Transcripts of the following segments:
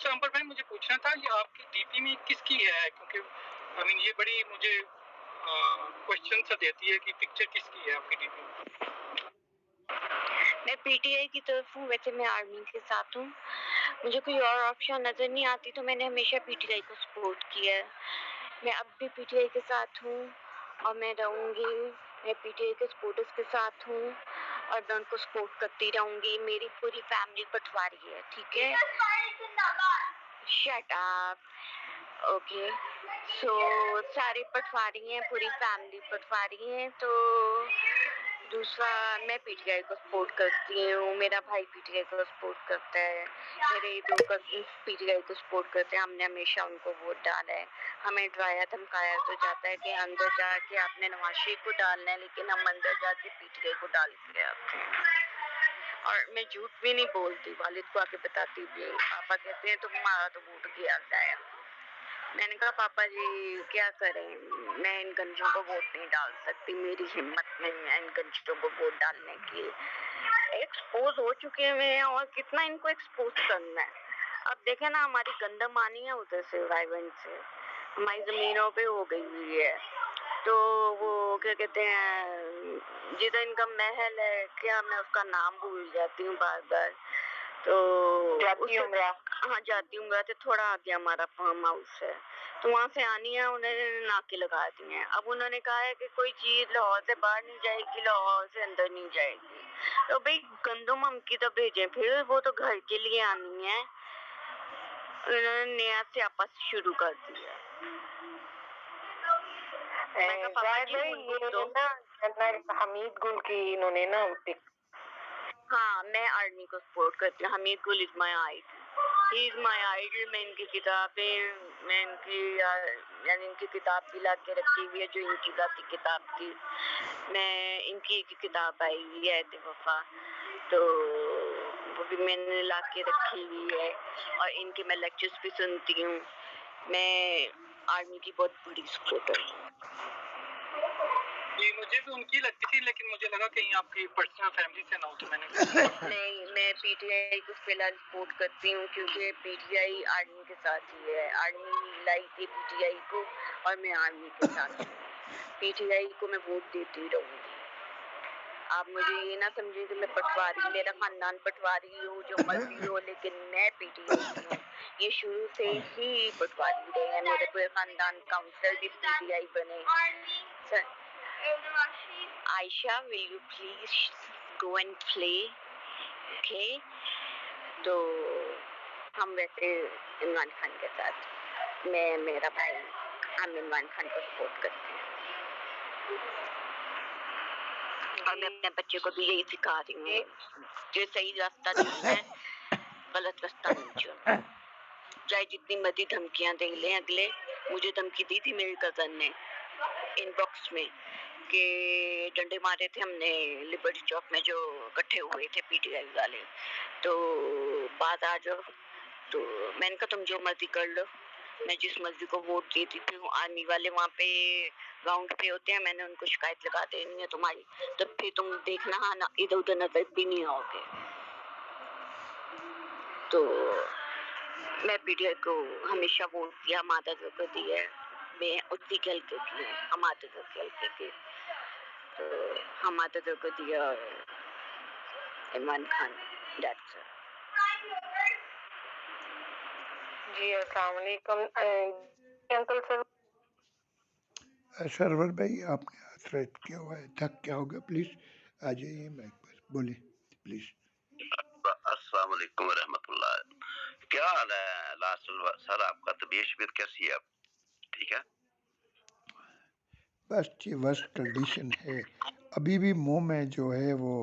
अच्छा अंबर भाई, मुझे पूछना था ये आपकी डीपी में किसकी है, क्योंकि आई मीन ये बड़ी मुझे क्वेश्चन सा देती है कि पिक्चर किसकी है आपकी डीपी में। मैं पीटीआई की तरफ हूँ, वैसे मैं आर्मी के साथ हूँ। मुझे कोई और ऑप्शन नजर नहीं आती, तो मैंने हमेशा पीटीआई को सपोर्ट किया है। मैं अब भी पीटीआई के साथ हूँ और मैं रहूँगी। मैं पीटीआई के सपोर्टर्स के साथ हूँ और मैं उनको सपोर्ट करती रहूँगी। मेरी पूरी फैमिली पटवारी है, ठीक है? Shut up. ओके, सो सारे पटवारी हैं, पूरी फैमिली पटवारी है। तो दूसरा, मैं पीटीआई को सपोर्ट करती हूँ, मेरा भाई पीटीआई को सपोर्ट करता है, मेरे 2 कजिन पीटीआई को सपोर्ट करते हैं। हमने हमेशा उनको वोट डाला है। हमें डराया धमकाया तो जाता है कि अंदर जाके आपने नवाज शरीफ को डालना है, लेकिन हम अंदर जाके पीटीआई को डाल के आते हैं। और मैं झूठ भी नहीं बोलती, वालिद को आके बताती भी। पापा कहते हैं तुम्हारा तो वोट गया है। मैंने कहा पापा जी क्या करें, मैं इन गंजों को वोट नहीं डाल सकती, मेरी हिम्मत नहीं है इन गंजों को वोट डालने की। एक्सपोज हो चुके हैं और कितना इनको एक्सपोज करना है। अब देखे ना, हमारी गंदमानी है उधर से, रायगंज से हमारी जमीनों पे हो गई हुई है। तो वो क्या कहते हैं, जिधर इनका महल है, क्या मैं उसका नाम भूल जाती हूँ बार बार। तो हाँ, जाती हूँ। तो थोड़ा आगे हमारा फार्म हाउस है, तो वहाँ से आनी है, उन्होंने नाके लगा दिए हैं। अब उन्होंने कहा है कि कोई चीज लाहौर से बाहर नहीं जाएगी, लाहौर से अंदर नहीं जाएगी। तो भाई गंदम हम की तो भेजें, फिर वो तो घर के लिए आनी है। उन्होंने नया से आपस शुरू कर दिया। हमीद गुल की इन्होंने ना, हाँ, मैं आर्मी को सपोर्ट करती हूँ। Hamid Gul is my idol, he is my idol. मैं इनकी किताबें, मैं इनकी यानी इनकी किताब भी ला के रखी हुई है, जो इनकी जाती किताब थी। मैं इनकी एक किताब आई हुई है वफा, तो वो भी मैंने ला के रखी हुई है, और इनके मैं लेक्चर्स भी सुनती हूँ। मैं आर्मी की बहुत बड़ी सपोर्टर हूँ। मुझे भी उनकी लगती थी, लेकिन मुझे लगा कहीं आपकी पर्सनल फैमिली से ना हो, तो मैंने नहीं, मैं पीटीआई को फिलहाल सपोर्ट करती हूँ, क्योंकि पीटीआई आर्मी के साथ ही है। आर्मी लाई थी पीटीआई को और मैं आर्मी के साथ हूँ। पीटीआई को मैं वोट देती रहूंगी। आप मुझे ये ना समझे कि मैं पटवारी, मेरा खानदान पटवारी हो, जो मर्जी हो, लेकिन मैं पीटीआई की हूँ। ये शुरू से ही पटवारी रहे हैं। मेरे पूरे खानदान काउंसलर भी पीटीआई बने। Sir, Aisha, will you please go and play? Okay? तो हम वैसे इमरान खान के साथ, मैं, मेरा भाई, हम इमरान खान को सपोर्ट करते हैं। और मैं अपने बच्चे को भी यही सिखा रही हूँ, जो सही रास्ता चुनना है, गलत रास्ता नहीं चुनना। चाहे जितनी मर्जी धमकियां दे लें अगले। मुझे धमकी दी थी मेरे कजन ने इनबॉक्स में कि डंडे मारे थे हमने लिबर्टी चौक में, जो इकट्ठे हुए थे पीटीआई वाले, तो बात आ जाओ। तो मैंने कहा तुम जो मर्जी कर लो, मैं जिस मर्जी को वोट देती थी, आर्मी वाले वहाँ पे ग्राउंड पे होते हैं, मैंने उनको शिकायत लगा देनी है तुम्हारी, तो फिर तुम देखना, हाँ ना, इधर उधर नजर भी नहीं आओगे। तो मैं पीटीआई को हमेशा वोट दिया, माता को दिया। मैं उतनी खेल के की, हमारे तो खेल के की, तो हमारे को दिया इमरान खान। दैट्स जी। अस्सलाम वालेकुम अंकल सर। सरवर भाई, आपने हाथ रेट किया हुआ है, थक क्या होगा, प्लीज आ जाइए माइक पर, बोले प्लीज। अस्सलाम वालेकुम रहमतुल्लाह। क्या हाल है लास्ट सर, आपका तबीयत कैसी है? ठीक है, बस ये वर्स्ट कंडीशन है। अभी भी मुंह में जो है वो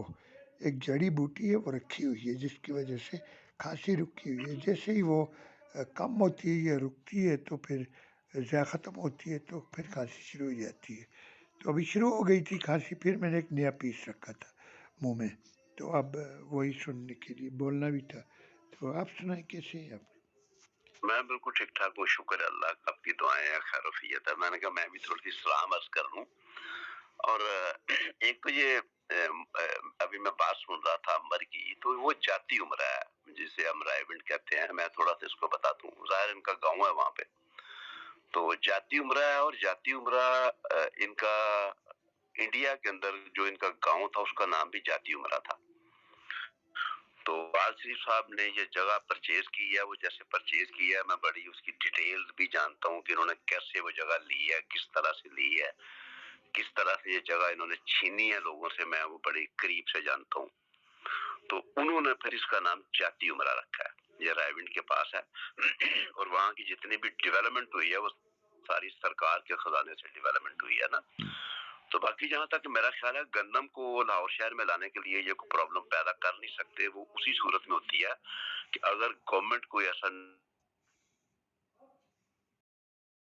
एक जड़ी बूटी है वो रखी हुई है, जिसकी वजह से खांसी रुकी हुई है। जैसे ही वो कम होती है या रुकती है तो फिर ज़्यादा ख़त्म होती है तो फिर खांसी शुरू हो जाती है। तो अभी शुरू हो गई थी खांसी, फिर मैंने एक नया पीस रखा था मुंह में, तो अब वही सुनने के लिए बोलना भी था। तो आप सुनाएं कैसे हैं आप? मैं बिल्कुल ठीक ठाक हूँ, शुक्र है अल्लाह का, आपकी दुआएं हैं, खैर वफियत है। मैंने कहा मैं भी थोड़ी सी सलाम अर्ज कर लूँ। اور ایک تو یہ ابھی میں بات سن رہا تھا عمر کی، تو وہ جاتی عمرہ ہے جسے ہم رائے کہتے ہیں. میں تھوڑا سا اس کو بتا دوں، ظاہر ان کا گاؤں ہے وہاں پہ. تو جاتی عمرہ ہے، اور جاتی عمرہ ان کا انڈیا کے اندر جو ان کا گاؤں تھا اس کا نام بھی جاتی عمرہ تھا. تو آل شریف صاحب نے یہ جگہ پرچیز کی ہے. وہ جیسے پرچیز کی ہے میں بڑی اس کی ڈیٹیلز بھی جانتا ہوں کہ انہوں نے کیسے وہ جگہ لی ہے، کس طرح سے لی ہے، کس طرح سے یہ جگہ انہوں نے چھینی ہے لوگوں سے، میں وہ بڑی قریب سے جانتا ہوں. تو انہوں نے پھر اس کا نام جاتی عمرہ رکھا ہے. یہ رائے کے پاس ہے اور وہاں کی جتنی بھی ڈیولپمنٹ ہوئی ہے وہ ساری سرکار کے خزانے سے ڈیولپمنٹ ہوئی ہے نا. تو باقی جہاں تک میرا خیال ہے گندم کو لاہور شہر میں لانے کے لیے یہ کوئی پرابلم پیدا کر نہیں سکتے. وہ اسی صورت میں ہوتی ہے کہ اگر گورنمنٹ کوئی ایسا